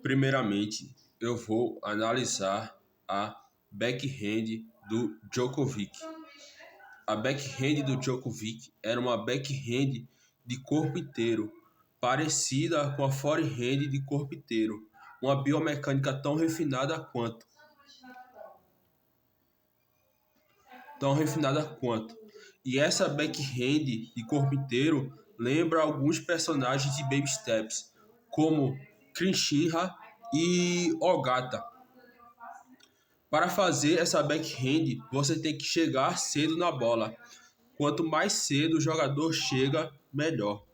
Primeiramente, eu vou analisar a backhand do Djokovic. A backhand do Djokovic era uma backhand de corpo inteiro, parecida com a forehand de corpo inteiro, uma biomecânica tão refinada quanto. E essa backhand de corpo inteiro lembra alguns personagens de Baby Steps, como Krinshiha e Ogata. Para fazer essa backhand, você tem que chegar cedo na bola. Quanto mais cedo o jogador chega, melhor.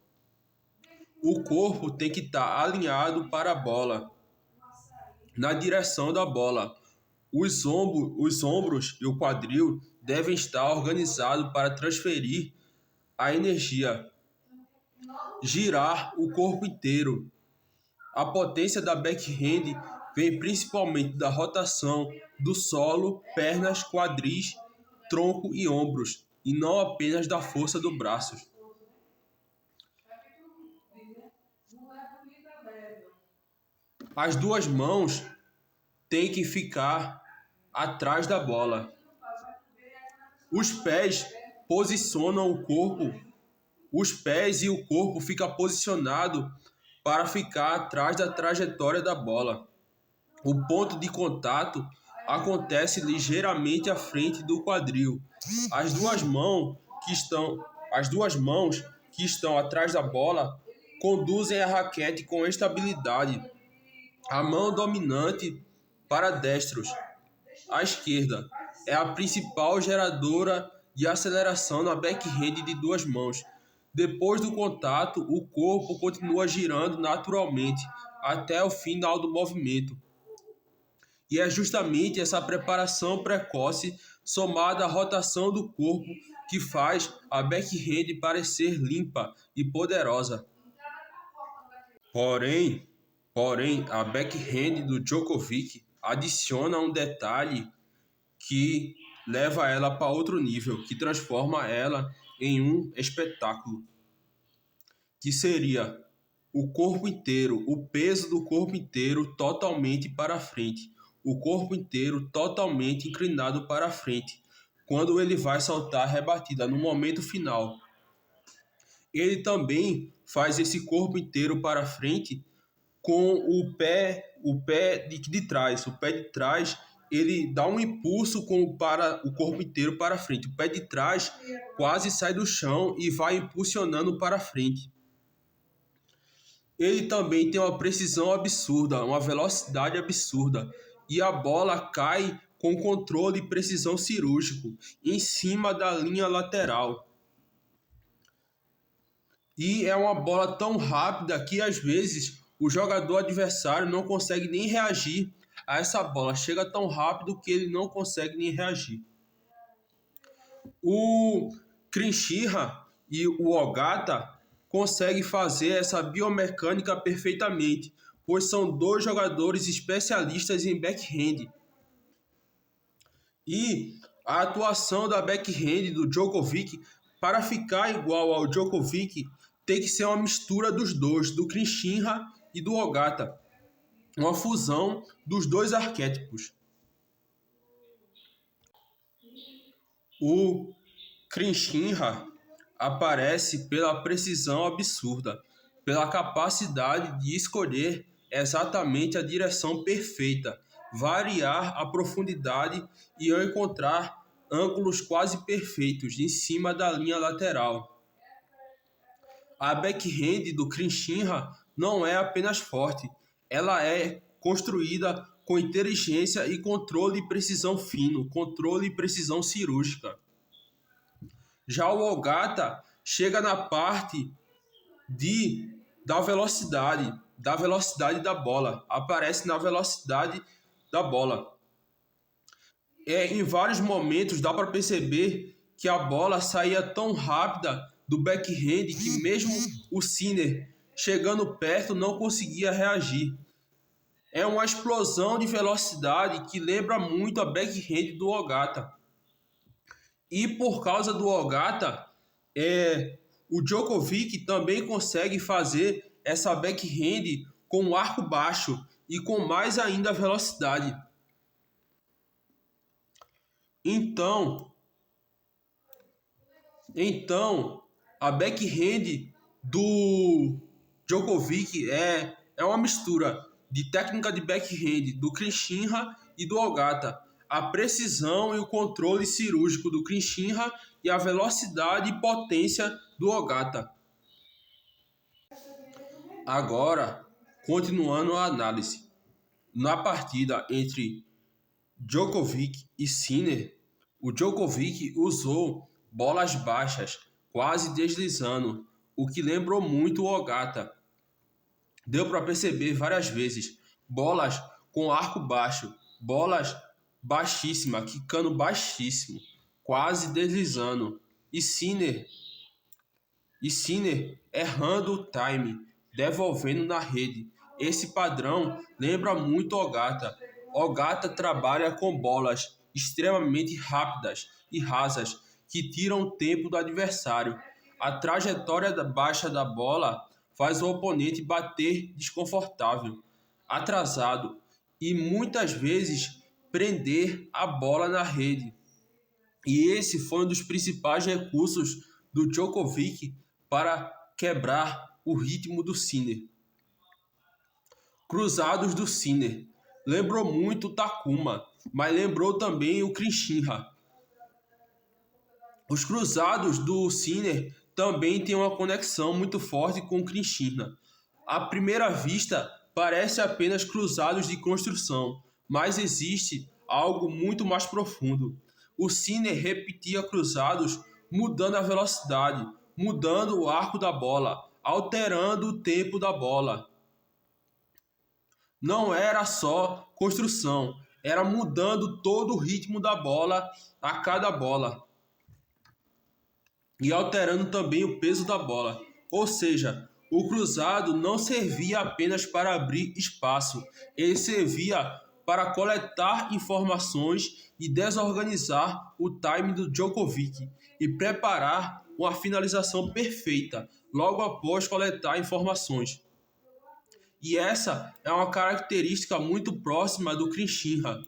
O corpo tem que estar alinhado para a bola, na direção da bola. Os ombros e o quadril devem estar organizados para transferir a energia, girar o corpo inteiro. A potência da backhand vem principalmente da rotação do solo, pernas, quadris, tronco e ombros, e não apenas da força dos braços. As duas mãos têm que ficar atrás da bola. Os pés posicionam o corpo. Os pés e o corpo ficam posicionados para ficar atrás da trajetória da bola. O ponto de contato acontece ligeiramente à frente do quadril. As duas mãos que estão atrás da bola conduzem a raquete com estabilidade. A mão dominante para destros, a esquerda, é a principal geradora de aceleração na backhand de duas mãos. Depois do contato, o corpo continua girando naturalmente até o final do movimento. E é justamente essa preparação precoce, somada à rotação do corpo, que faz a backhand parecer limpa e poderosa. Porém, a backhand do Djokovic adiciona um detalhe que leva ela para outro nível, que transforma ela em um espetáculo, que seria o corpo inteiro, o peso do corpo inteiro totalmente para frente, o corpo inteiro totalmente inclinado para frente, quando ele vai soltar a rebatida no momento final. Ele também faz esse corpo inteiro para frente com o pé de trás. O pé de trás, ele dá um impulso para o corpo inteiro para frente. O pé de trás quase sai do chão e vai impulsionando para frente. Ele também tem uma precisão absurda, uma velocidade absurda. E a bola cai com controle e precisão cirúrgico em cima da linha lateral. E é uma bola tão rápida que às vezes o jogador adversário não consegue nem reagir a essa bola. Chega tão rápido que ele não consegue nem reagir. O Krinshiha e o Ogata conseguem fazer essa biomecânica perfeitamente, pois são dois jogadores especialistas em backhand. E a atuação da backhand do Djokovic, para ficar igual ao Djokovic, tem que ser uma mistura dos dois, do Krinshiha e do Ogata. Uma fusão dos dois arquétipos. O Krinshiha aparece pela precisão absurda, pela capacidade de escolher exatamente a direção perfeita, variar a profundidade e encontrar ângulos quase perfeitos em cima da linha lateral. A backhand do Krinshiha não é apenas forte, ela é construída com inteligência e controle e precisão fino, controle e precisão cirúrgica. Já o Ogata chega na parte da velocidade da bola, aparece na velocidade da bola. Em vários momentos dá para perceber que a bola saía tão rápida do backhand que mesmo o Sinner, chegando perto, não conseguia reagir. É uma explosão de velocidade que lembra muito a backhand do Ogata. E por causa do Ogata, o Djokovic também consegue fazer essa backhand com o arco baixo e com mais ainda velocidade. Então, a backhand do Djokovic é uma mistura de técnica de backhand do Krishinha e do Ogata. A precisão e o controle cirúrgico do Krishinha e a velocidade e potência do Ogata. Agora, continuando a análise. Na partida entre Djokovic e Sinner, o Djokovic usou bolas baixas, quase deslizando, o que lembrou muito o Ogata. Deu para perceber várias vezes bolas com arco baixo, bolas baixíssimas, quicando baixíssimo, quase deslizando, e Sinner errando o time, devolvendo na rede. Esse padrão lembra muito Ogata. Ogata trabalha com bolas extremamente rápidas e rasas que tiram o tempo do adversário. A trajetória baixa da bola faz o oponente bater desconfortável, atrasado e muitas vezes prender a bola na rede. E esse foi um dos principais recursos do Djokovic para quebrar o ritmo do Sinner. Cruzados do Sinner. Lembrou muito o Takuma, mas lembrou também o Krishinha. Os cruzados do Sinner também têm uma conexão muito forte com o Krishinha. À primeira vista, parece apenas cruzados de construção, mas existe algo muito mais profundo. O Sinner repetia cruzados mudando a velocidade, mudando o arco da bola, alterando o tempo da bola. Não era só construção, era mudando todo o ritmo da bola a cada bola. E alterando também o peso da bola. Ou seja, o cruzado não servia apenas para abrir espaço, ele servia para coletar informações e desorganizar o time do Djokovic e preparar uma finalização perfeita logo após coletar informações. E essa é uma característica muito próxima do Krishinha,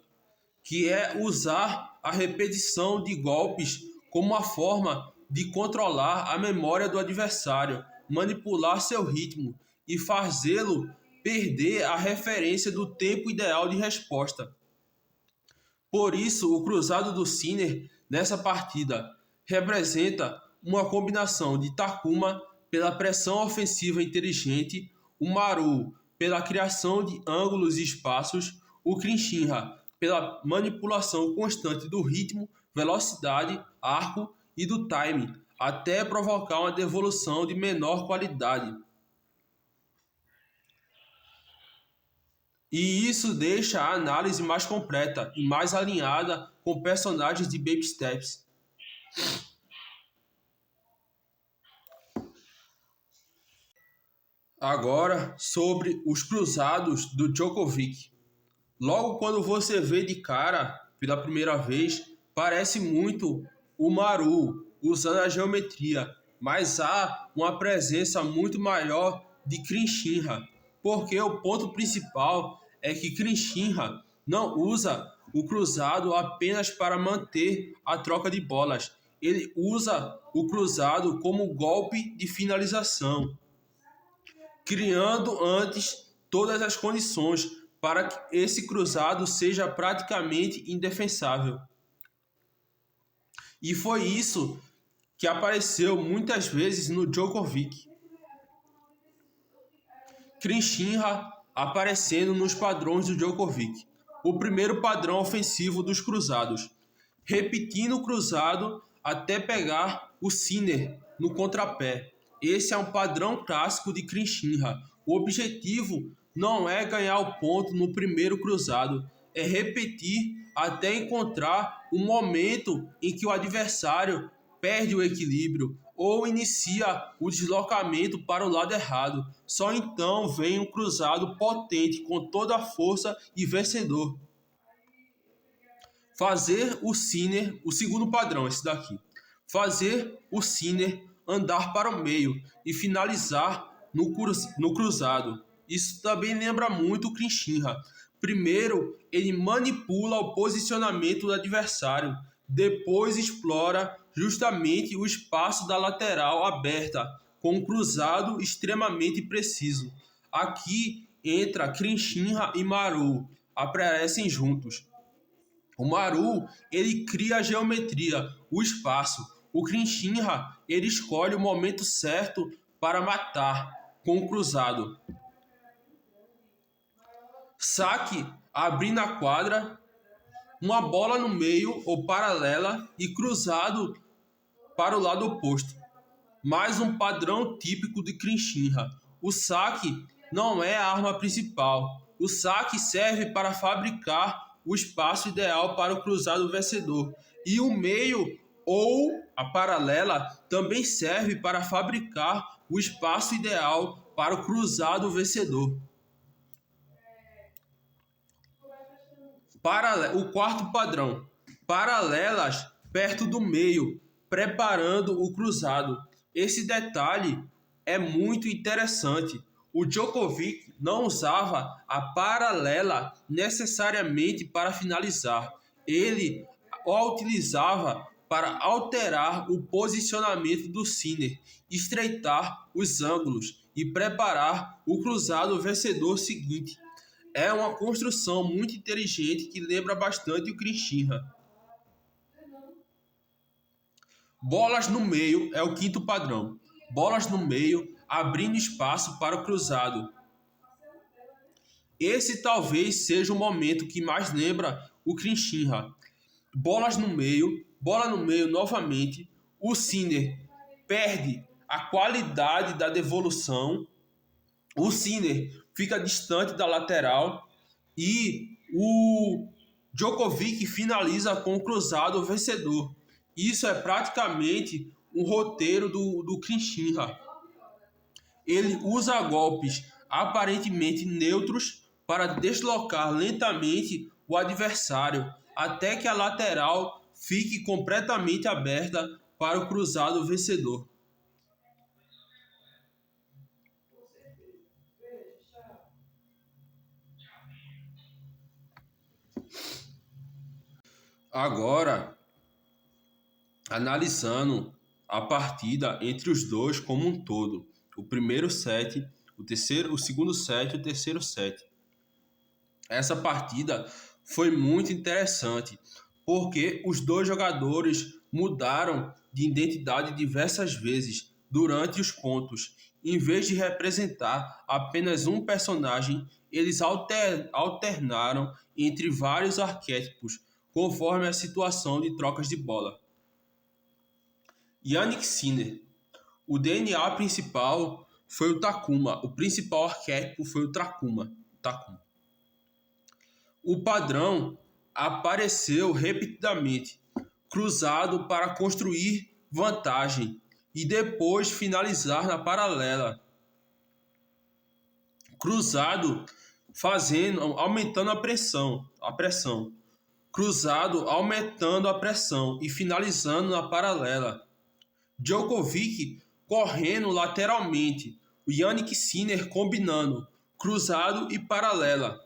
que é usar a repetição de golpes como uma forma de controlar a memória do adversário, manipular seu ritmo e fazê-lo perder a referência do tempo ideal de resposta. Por isso, o cruzado do Sinner nessa partida representa uma combinação de Takuma pela pressão ofensiva inteligente, o Maru pela criação de ângulos e espaços, o Krishinha pela manipulação constante do ritmo, velocidade, arco e do time, até provocar uma devolução de menor qualidade. E isso deixa a análise mais completa e mais alinhada com personagens de Baby Steps. Agora, sobre os cruzados do Djokovic. Logo quando você vê de cara, pela primeira vez, parece muito o Maru, usando a geometria, mas há uma presença muito maior de Krishinha, porque o ponto principal é que Krishinha não usa o cruzado apenas para manter a troca de bolas, ele usa o cruzado como golpe de finalização, criando antes todas as condições para que esse cruzado seja praticamente indefensável. E foi isso que apareceu muitas vezes no Djokovic. Krishinha aparecendo nos padrões do Djokovic. O primeiro padrão ofensivo dos cruzados, repetindo o cruzado até pegar o Sinner no contrapé. Esse é um padrão clássico de Krishinha. O objetivo não é ganhar o ponto no primeiro cruzado, é repetir até encontrar o momento em que o adversário perde o equilíbrio ou inicia o deslocamento para o lado errado. Só então vem um cruzado potente com toda a força e vencedor. Fazer o Sinner, o segundo padrão, esse daqui. Fazer o Sinner andar para o meio e finalizar no cruzado. Isso também lembra muito o Krinchinha. Primeiro, ele manipula o posicionamento do adversário, depois explora justamente o espaço da lateral aberta, com um cruzado extremamente preciso. Aqui entra Krinchinha e Maru, aparecem juntos. O Maru, ele cria a geometria, o espaço. O Krinchinha, ele escolhe o momento certo para matar, com o cruzado. Saque, abrindo a quadra, uma bola no meio ou paralela e cruzado para o lado oposto. Mais um padrão típico de Krinchinha. O saque não é a arma principal. O saque serve para fabricar o espaço ideal para o cruzado vencedor. E o meio ou a paralela também serve para fabricar o espaço ideal para o cruzado vencedor. O quarto padrão, paralelas perto do meio, preparando o cruzado. Esse detalhe é muito interessante. O Djokovic não usava a paralela necessariamente para finalizar. Ele a utilizava para alterar o posicionamento do Sinner, estreitar os ângulos e preparar o cruzado vencedor seguinte. É uma construção muito inteligente que lembra bastante o Krinchinha. Bolas no meio é o quinto padrão. Bolas no meio, abrindo espaço para o cruzado. Esse talvez seja o momento que mais lembra o Krinchinha. Bola no meio novamente. O Sinner perde a qualidade da devolução. O Sinner fica distante da lateral e o Djokovic finaliza com o cruzado vencedor. Isso é praticamente um roteiro do Krinchinha. Ele usa golpes aparentemente neutros para deslocar lentamente o adversário até que a lateral fique completamente aberta para o cruzado vencedor. Agora, analisando a partida entre os dois como um todo, o primeiro set, o segundo set e o terceiro set. Essa partida foi muito interessante, porque os dois jogadores mudaram de identidade diversas vezes durante os pontos. Em vez de representar apenas um personagem, eles alternaram entre vários arquétipos, conforme a situação de trocas de bola. Jannik Sinner. O DNA principal foi o Takuma. O principal arquétipo foi o Takuma. O padrão apareceu repetidamente, cruzado para construir vantagem e depois finalizar na paralela. Cruzado aumentando a pressão. Cruzado aumentando a pressão e finalizando na paralela. Djokovic correndo lateralmente, o Jannik Sinner combinando cruzado e paralela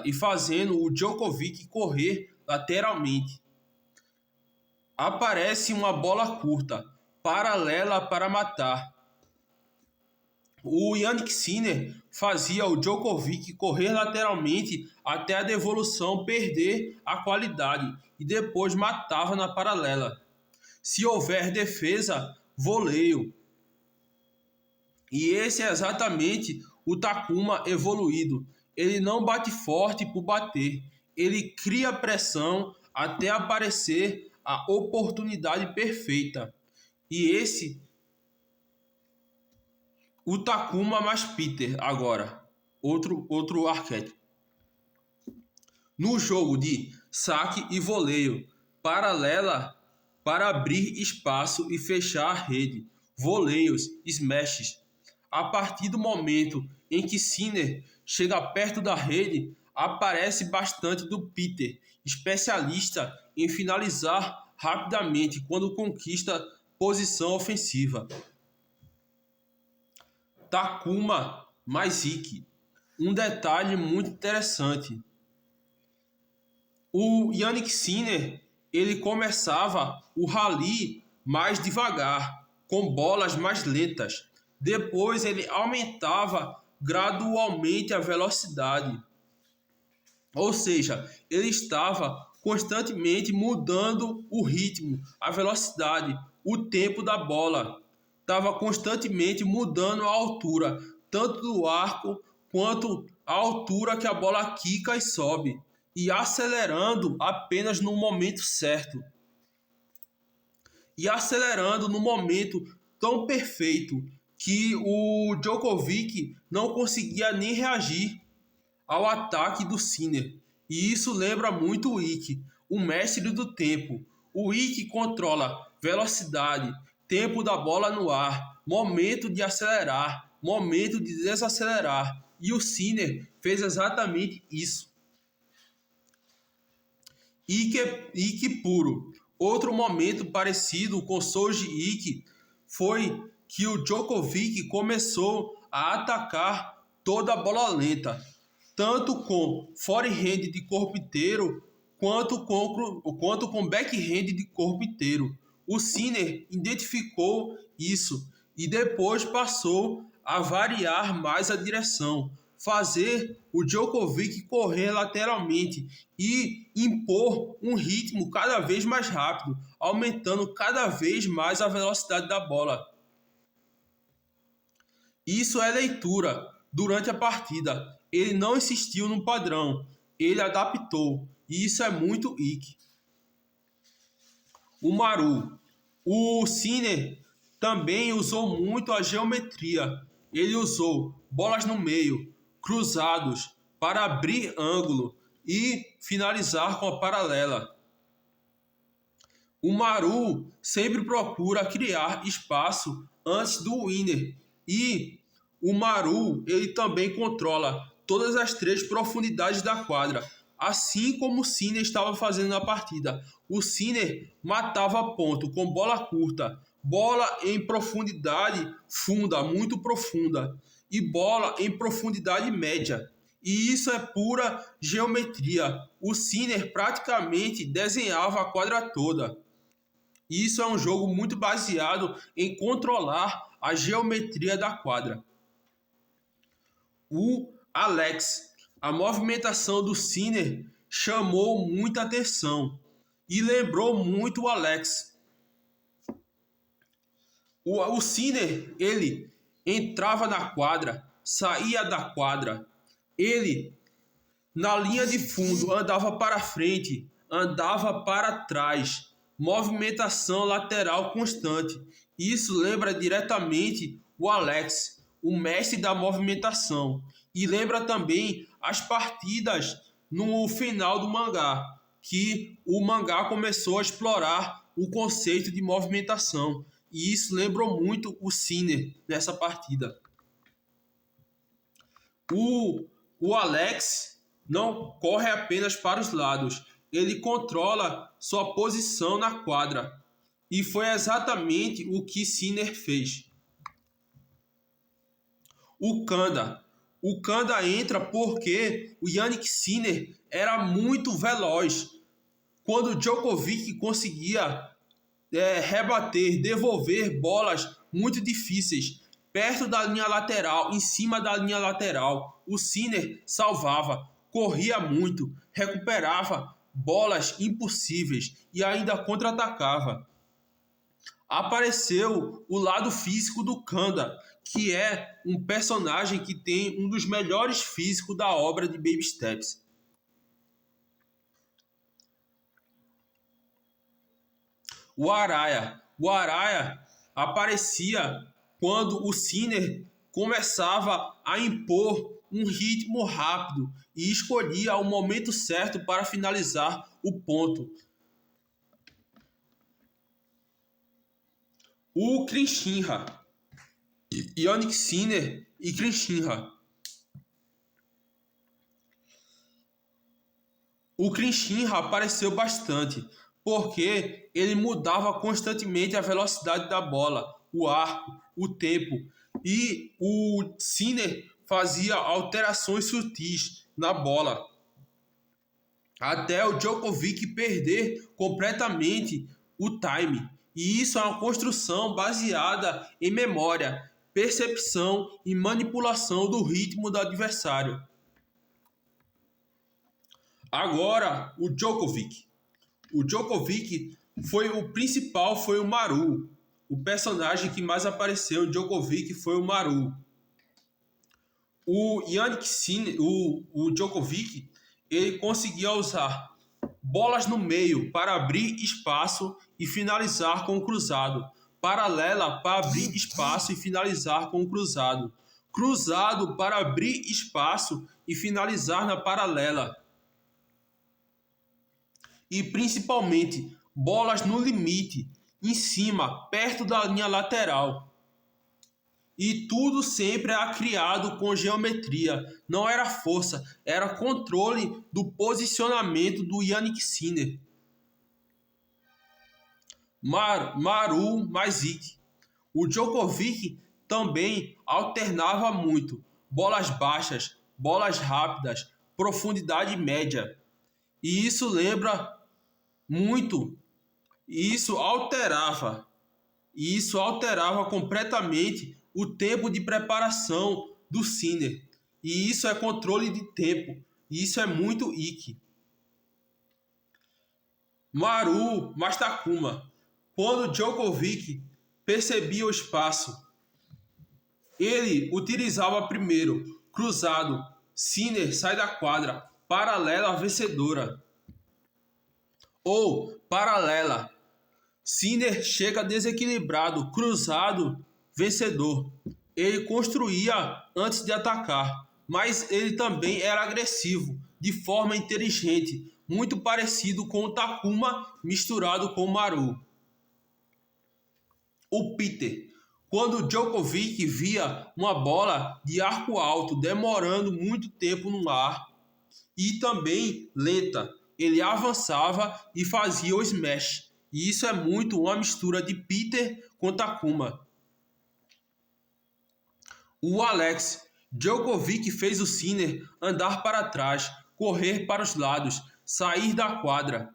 e fazendo o Djokovic correr lateralmente. Aparece uma bola curta, paralela para matar. O Jannik Sinner fazia o Djokovic correr lateralmente até a devolução perder a qualidade e depois matava na paralela. Se houver defesa, voleio. E esse é exatamente o Takuma evoluído. Ele não bate forte por bater. Ele cria pressão até aparecer a oportunidade perfeita. E esse, o Takuma mais Peter agora. Outro arquétipo. No jogo de saque e voleio, paralela para abrir espaço e fechar a rede, voleios, smashes. A partir do momento em que Sinner chega perto da rede, aparece bastante do Peter, especialista em finalizar rapidamente quando conquista posição ofensiva. Takuma mais Ikki. Um detalhe muito interessante. O Jannik Sinner, ele começava o rally mais devagar, com bolas mais lentas. Depois ele aumentava gradualmente a velocidade. Ou seja, ele estava constantemente mudando o ritmo, a velocidade, o tempo da bola. Estava constantemente mudando a altura, tanto do arco quanto a altura que a bola quica e sobe, e acelerando apenas no momento certo. E acelerando no momento tão perfeito que o Djokovic não conseguia nem reagir ao ataque do Sinner. E isso lembra muito o Ikki, o mestre do tempo. O Ikki controla velocidade, tempo da bola no ar, momento de acelerar, momento de desacelerar. E o Sinner fez exatamente isso. Ikki puro. Outro momento parecido com Shoji Ikki foi que o Djokovic começou a atacar toda a bola lenta, tanto com forehand de corpo inteiro, quanto com backhand de corpo inteiro. O Sinner identificou isso e depois passou a variar mais a direção, fazer o Djokovic correr lateralmente e impor um ritmo cada vez mais rápido, aumentando cada vez mais a velocidade da bola. Isso é leitura durante a partida. Ele não insistiu no padrão, ele adaptou. E isso é muito Ikki. O Maru. O Sinner também usou muito a geometria. Ele usou bolas no meio, cruzados, para abrir ângulo e finalizar com a paralela. O Maru sempre procura criar espaço antes do winner. E o Maru, ele também controla todas as 3 profundidades da quadra, assim como o Sinner estava fazendo na partida. O Sinner matava ponto com bola curta, bola em profundidade funda, muito profunda, e bola em profundidade média. E isso é pura geometria. O Sinner praticamente desenhava a quadra toda. E isso é um jogo muito baseado em controlar a geometria da quadra. O Alex. A movimentação do Sinner chamou muita atenção e lembrou muito o Alex. O Sinner, ele entrava na quadra, saía da quadra. Ele, na linha de fundo, andava para frente, andava para trás. Movimentação lateral constante. Isso lembra diretamente o Alex, o mestre da movimentação. E lembra também as partidas no final do mangá, que o mangá começou a explorar o conceito de movimentação. E isso lembrou muito o Sinner nessa partida. O Alex não corre apenas para os lados, ele controla sua posição na quadra. E foi exatamente o que Sinner fez. O Kanda. O Kanda entra porque o Jannik Sinner era muito veloz. Quando o Djokovic conseguia rebater, devolver bolas muito difíceis, perto da linha lateral, em cima da linha lateral, o Sinner salvava, corria muito, recuperava bolas impossíveis e ainda contra-atacava. Apareceu o lado físico do Kanda, que é um personagem que tem um dos melhores físicos da obra de Baby Steps. O Araya. O Araya aparecia quando o Sinner começava a impor um ritmo rápido e escolhia o momento certo para finalizar o ponto. O Krinchinha. Jannik Sinner e Krinchinha. O Krinchinha apareceu bastante, porque ele mudava constantemente a velocidade da bola, o arco, o tempo. e o Sinner fazia alterações sutis na bola, até o Djokovic perder completamente o time. E isso é uma construção baseada em memória, percepção e manipulação do ritmo do adversário. Agora, o Djokovic. O Djokovic foi o principal, foi o Maru. O personagem que mais apareceu em Djokovic foi o Maru. O Jannik Sinner, o Djokovic, ele conseguia usar bolas no meio para abrir espaço e finalizar com o cruzado. Paralela para abrir espaço e finalizar com o cruzado. Cruzado para abrir espaço e finalizar na paralela. E principalmente bolas no limite, em cima, perto da linha lateral. E tudo sempre era criado com geometria, não era força, era controle do posicionamento do Jannik Sinner. Maru mais Zik. O Djokovic também alternava muito, bolas baixas, bolas rápidas, profundidade média. E isso lembra muito, e isso alterava completamente o tempo de preparação do Sinner. E isso é controle de tempo, e isso é muito Ike. Maru mais Takuma. Quando Djokovic percebia o espaço, ele utilizava primeiro cruzado, Sinner sai da quadra, paralela vencedora. Ou paralela, Sinner chega desequilibrado, cruzado, vencedor. Ele construía antes de atacar, mas ele também era agressivo, de forma inteligente, muito parecido com o Takuma misturado com o Maru. O Peter. Quando Djokovic via uma bola de arco alto demorando muito tempo no ar e também lenta, ele avançava e fazia o smash. E isso é muito uma mistura de Peter com Takuma. O Alex. Djokovic fez o Sinner andar para trás, correr para os lados, sair da quadra.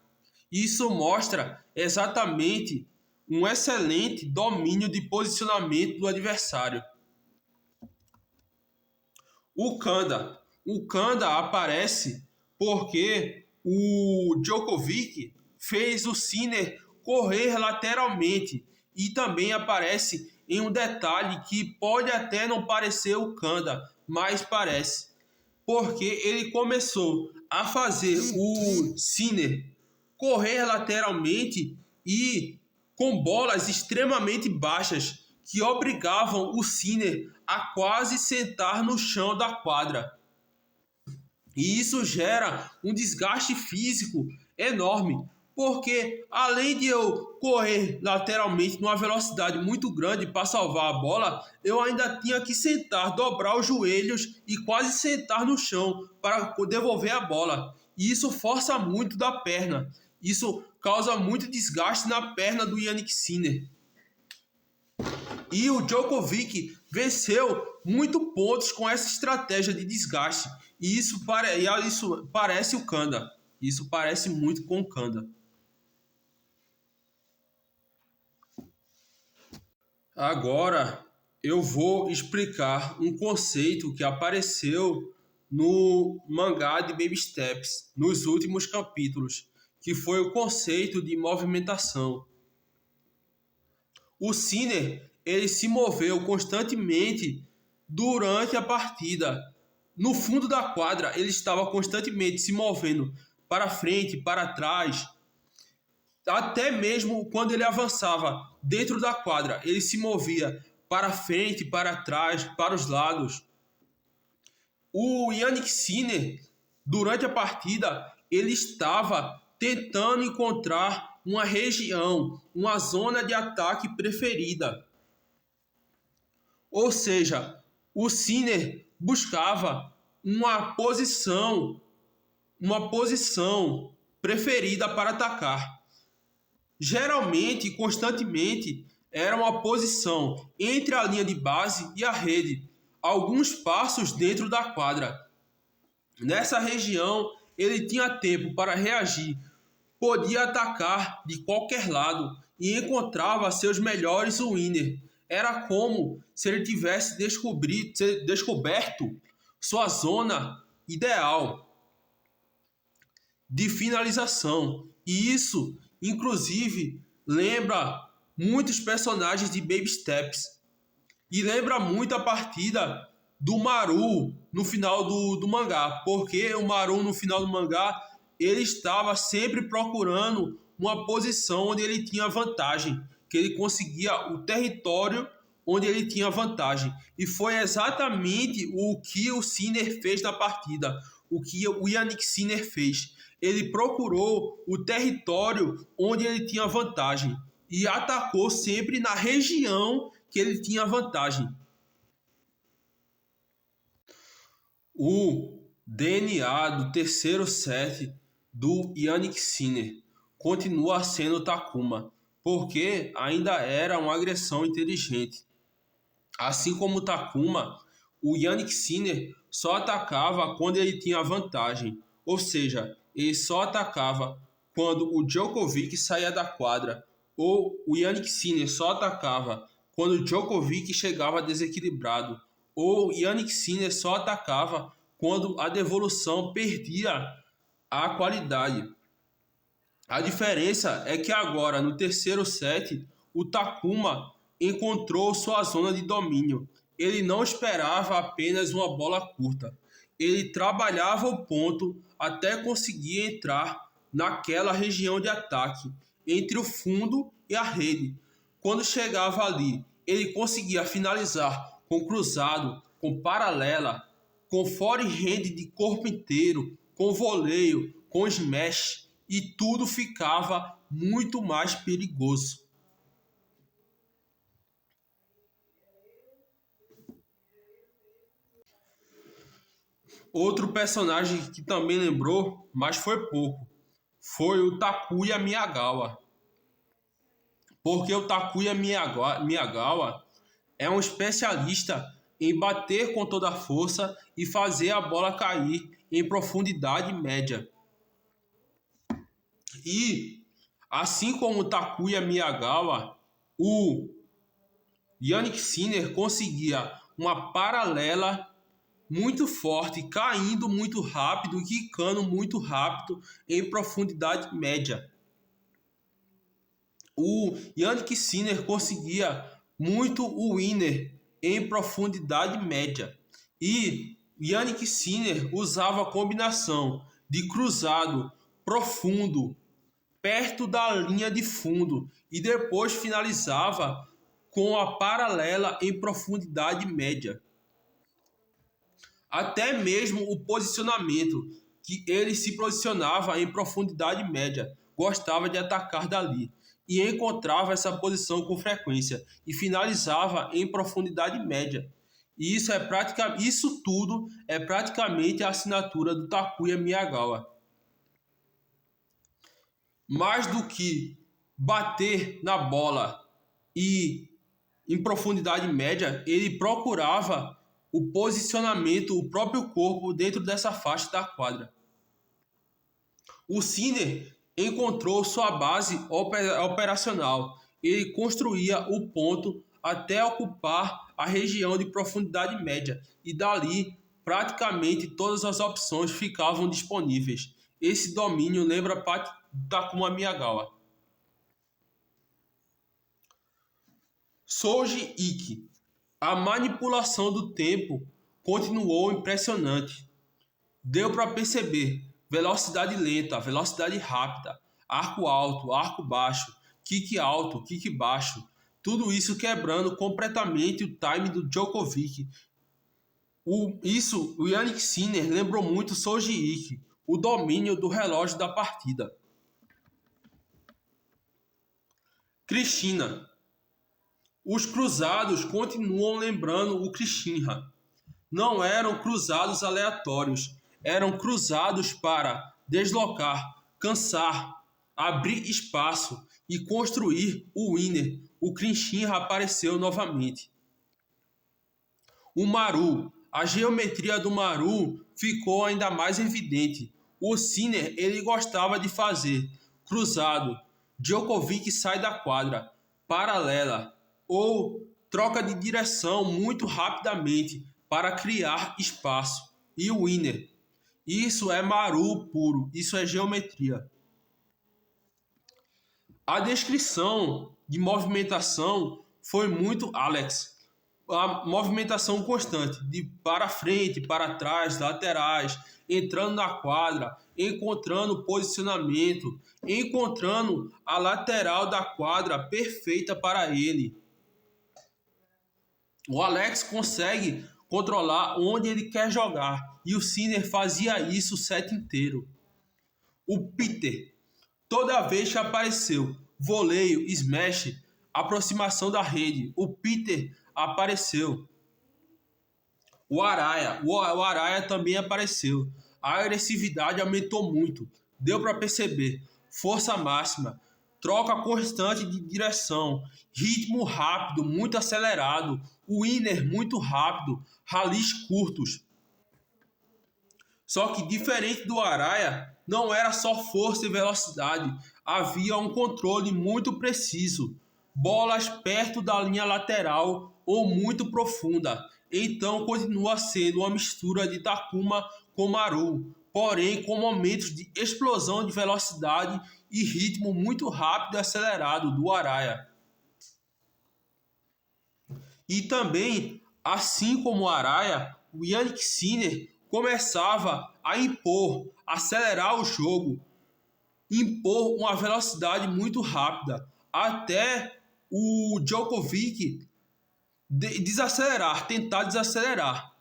Isso mostra exatamente um excelente domínio de posicionamento do adversário. O Kanda. O Kanda aparece porque o Djokovic fez o Sinner correr lateralmente e também aparece em um detalhe que pode até não parecer o Kanda, mas parece, porque ele começou a fazer o Sinner correr lateralmente e com bolas extremamente baixas que obrigavam o Sinner a quase sentar no chão da quadra. E isso gera um desgaste físico enorme, porque além de eu correr lateralmente numa velocidade muito grande para salvar a bola, eu ainda tinha que sentar, dobrar os joelhos e quase sentar no chão para devolver a bola. E isso força muito da perna. Isso causa muito desgaste na perna do Jannik Sinner. E o Djokovic venceu muitos pontos com essa estratégia de desgaste. E isso parece o Kanda. Isso parece muito com o Kanda. Agora eu vou explicar um conceito que apareceu no mangá de Baby Steps, nos últimos capítulos, que foi o conceito de movimentação. O Sinner, ele se moveu constantemente durante a partida. No fundo da quadra, ele estava constantemente se movendo para frente, para trás. Até mesmo quando ele avançava dentro da quadra, ele se movia para frente, para trás, para os lados. O Jannik Sinner, durante a partida, ele estava tentando encontrar uma região, uma zona de ataque preferida. Ou seja, o Sinner buscava uma posição preferida para atacar. Geralmente, constantemente, era uma posição entre a linha de base e a rede, alguns passos dentro da quadra. Nessa região, ele tinha tempo para reagir, podia atacar de qualquer lado e encontrava seus melhores winners. Era como se ele tivesse descoberto sua zona ideal de finalização. E isso, inclusive, lembra muitos personagens de Baby Steps. E lembra muito a partida do Maru no final do mangá. Porque o Maru no final do mangá, ele estava sempre procurando uma posição onde ele tinha vantagem. Que ele conseguia o território onde ele tinha vantagem. E foi exatamente o que o Sinner fez na partida. O que o Yannick Sinner fez. Ele procurou o território onde ele tinha vantagem. E atacou sempre na região que ele tinha vantagem. O DNA do terceiro set do Yannick Sinner continua sendo Takuma, porque ainda era uma agressão inteligente. Assim como o Takuma, o Yannick Sinner só atacava quando ele tinha vantagem, ou seja, ele só atacava quando o Djokovic saía da quadra, ou o Yannick Sinner só atacava quando o Djokovic chegava desequilibrado, ou Yannick Sinner só atacava quando a devolução perdia a qualidade. A diferença é que agora, no terceiro set, o Takuma encontrou sua zona de domínio. Ele não esperava apenas uma bola curta. Ele trabalhava o ponto até conseguir entrar naquela região de ataque, entre o fundo e a rede. Quando chegava ali, ele conseguia finalizar com cruzado, com paralela, com forehand de corpo inteiro, com voleio, com smash, e tudo ficava muito mais perigoso. Outro personagem que também lembrou, mas foi pouco, foi o Takuya Miyagawa. Porque o Takuya Miyagawa é um especialista em bater com toda a força e fazer a bola cair em profundidade média. E, assim como o Takuya Miyagawa, o Yannick Sinner conseguia uma paralela muito forte, caindo muito rápido e quicando muito rápido em profundidade média. O Yannick Sinner conseguia muito o winner em profundidade média. E Yannick Sinner usava a combinação de cruzado profundo, perto da linha de fundo, e depois finalizava com a paralela em profundidade média. Até mesmo o posicionamento, que ele se posicionava em profundidade média, gostava de atacar dali e encontrava essa posição com frequência e finalizava em profundidade média. E isso tudo é praticamente a assinatura do Takuya Miyagawa. Mais do que bater na bola e em profundidade média, ele procurava o posicionamento, o próprio corpo dentro dessa faixa da quadra. O Sinner encontrou sua base operacional. Ele construía o ponto até ocupar a região de profundidade média e dali praticamente todas as opções ficavam disponíveis. Esse domínio lembra Takuma Miyagawa. Souji Ikki. A manipulação do tempo continuou impressionante. Deu para perceber velocidade lenta, velocidade rápida, arco alto, arco baixo, kick alto, kick baixo. Tudo isso quebrando completamente o time do Djokovic. O Yannick Sinner lembrou muito Souji Ikki, o domínio do relógio da partida. Cristina. Os cruzados continuam lembrando o Krishinha. Não eram cruzados aleatórios, eram cruzados para deslocar, cansar, abrir espaço e construir o winner. o Krinchinha apareceu novamente. O Maru. A geometria do Maru ficou ainda mais evidente. O Sinner ele gostava de fazer cruzado. Djokovic sai da quadra, paralela ou troca de direção muito rapidamente para criar espaço. E o winner. Isso é Maru puro, isso é geometria. A descrição de movimentação foi muito Alex. A movimentação constante, de para frente, para trás, laterais, entrando na quadra, encontrando posicionamento, encontrando a lateral da quadra perfeita para ele. O Alex consegue controlar onde ele quer jogar e o Sinner fazia isso o set inteiro. O Peter, toda vez que apareceu voleio, smash, aproximação da rede, o Peter apareceu. O Araya também apareceu. A agressividade aumentou muito. Deu para perceber. Força máxima, troca constante de direção, ritmo rápido, muito acelerado, winner muito rápido, rallies curtos. Só que diferente do Araya, não era só força e velocidade, havia um controle muito preciso. Bolas perto da linha lateral ou muito profunda. Então continua sendo uma mistura de Takuma com Maru, porém com momentos de explosão de velocidade e ritmo muito rápido e acelerado do Araya. E também, assim como o Araya, o Jannik Sinner começava a acelerar o jogo, impor uma velocidade muito rápida, até o Djokovic tentar desacelerar.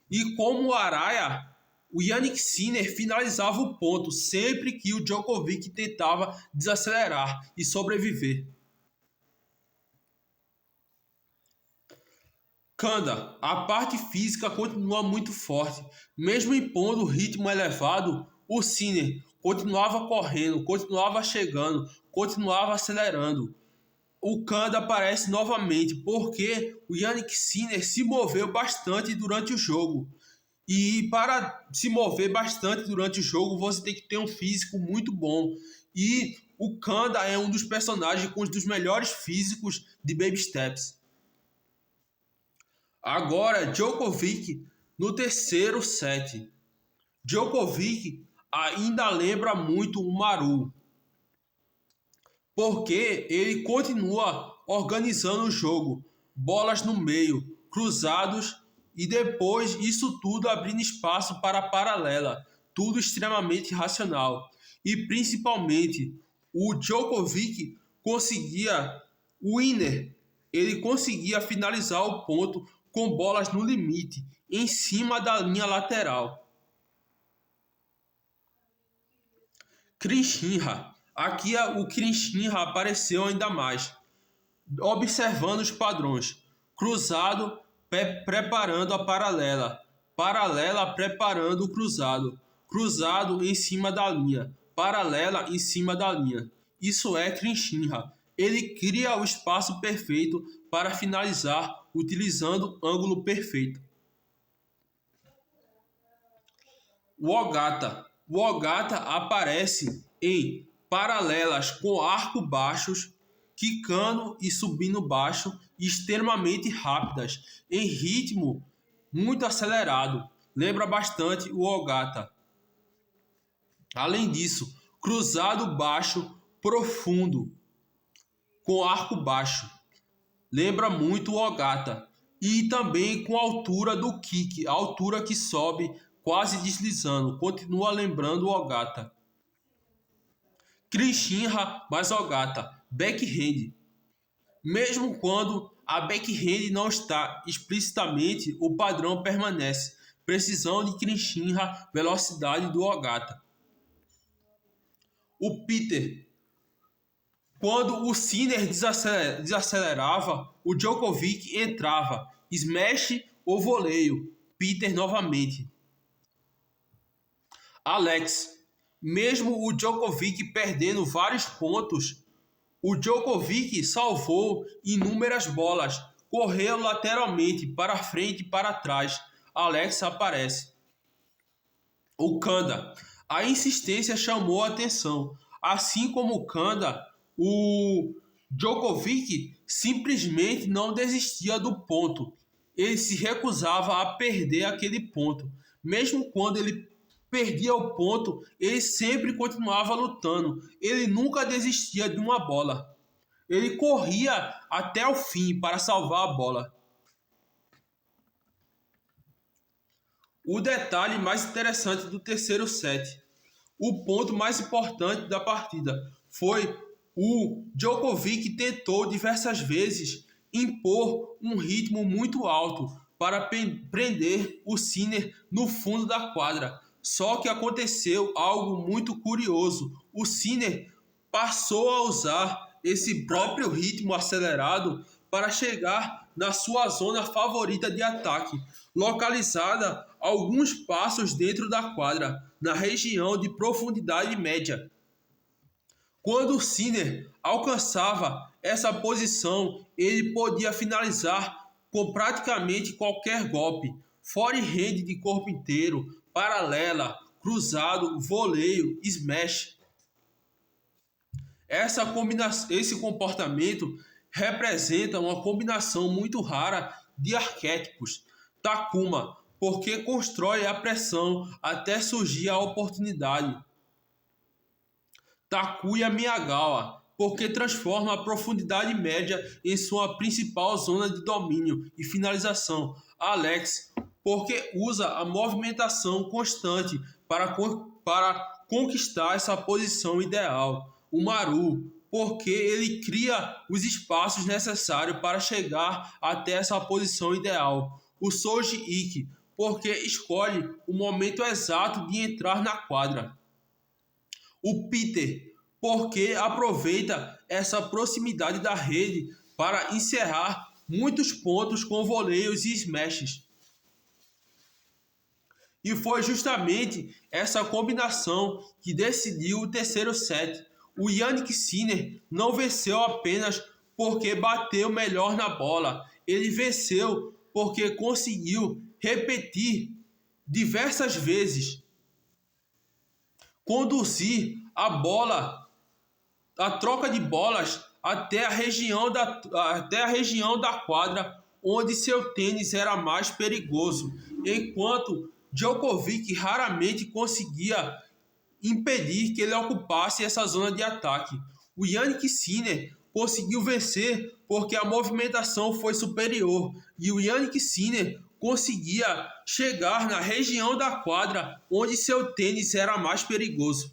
E como o Araya, o Jannik Sinner finalizava o ponto sempre que o Djokovic tentava desacelerar e sobreviver. Kanda, a parte física continua muito forte. Mesmo impondo ritmo elevado, o Sinner continuava correndo, continuava chegando, continuava acelerando. O Kanda aparece novamente porque o Jannik Sinner se moveu bastante durante o jogo. E para se mover bastante durante o jogo, você tem que ter um físico muito bom. E o Kanda é um dos personagens com um dos melhores físicos de Baby Steps. Agora, Djokovic no terceiro set. Djokovic ainda lembra muito o Maru, porque ele continua organizando o jogo, bolas no meio, cruzados e depois isso tudo abrindo espaço para a paralela, tudo extremamente racional. E principalmente o Djokovic conseguia winner, ele conseguia finalizar o ponto com bolas no limite, em cima da linha lateral. Krinchinha. Aqui o Krinchinha apareceu ainda mais, observando os padrões. Cruzado, preparando a paralela. Paralela, preparando o cruzado. Cruzado em cima da linha. Paralela em cima da linha. Isso é Krinchinha. Ele cria o espaço perfeito para finalizar utilizando ângulo perfeito. O Ogata. O Ogata aparece em paralelas com arco baixos, quicando e subindo baixo, extremamente rápidas, em ritmo muito acelerado. Lembra bastante o Ogata. Além disso, cruzado baixo profundo, com arco baixo. Lembra muito o Ogata. E também com a altura do kick, a altura que sobe quase deslizando. Continua lembrando o Ogata. Krinchinha mais Ogata. Backhand. Mesmo quando a backhand não está explicitamente, o padrão permanece. Precisão de Krinchinha, velocidade do Ogata. O Peter. Quando o Sinner desacelerava, o Djokovic entrava. Smash ou voleio. Peter novamente. Alex. Mesmo o Djokovic perdendo vários pontos, O Djokovic salvou inúmeras bolas, correu lateralmente, para frente e para trás. Alex aparece. O Kanda. A insistência chamou a atenção. Assim como o Kanda, o Djokovic simplesmente não desistia do ponto. Ele se recusava a perder aquele ponto. Mesmo quando ele perdia o ponto, ele sempre continuava lutando. Ele nunca desistia de uma bola. Ele corria até o fim para salvar a bola. O detalhe mais interessante do terceiro set, o ponto mais importante da partida, foi o Djokovic tentou diversas vezes impor um ritmo muito alto para prender o Sinner no fundo da quadra. Só que aconteceu algo muito curioso. O Sinner passou a usar esse próprio ritmo acelerado para chegar na sua zona favorita de ataque, localizada a alguns passos dentro da quadra, na região de profundidade média. Quando o Sinner alcançava essa posição, ele podia finalizar com praticamente qualquer golpe, forehand de corpo inteiro, paralela, cruzado, voleio, smash. Esse comportamento representa uma combinação muito rara de arquétipos. Takuma, porque constrói a pressão até surgir a oportunidade. Takuya Miyagawa, porque transforma a profundidade média em sua principal zona de domínio e finalização. Alex, porque usa a movimentação constante para conquistar essa posição ideal. O Maru, porque ele cria os espaços necessários para chegar até essa posição ideal. O Shoji Iki, porque escolhe o momento exato de entrar na quadra. O Peter, porque aproveita essa proximidade da rede para encerrar muitos pontos com voleios e smashes. E foi justamente essa combinação que decidiu o terceiro set. O Jannik Sinner não venceu apenas porque bateu melhor na bola. Ele venceu porque conseguiu repetir diversas vezes, conduzir a bola, a troca de bolas até a região da quadra onde seu tênis era mais perigoso, enquanto Djokovic raramente conseguia impedir que ele ocupasse essa zona de ataque. O Jannik Sinner conseguiu vencer porque a movimentação foi superior e o Jannik Sinner conseguia chegar na região da quadra onde seu tênis era mais perigoso.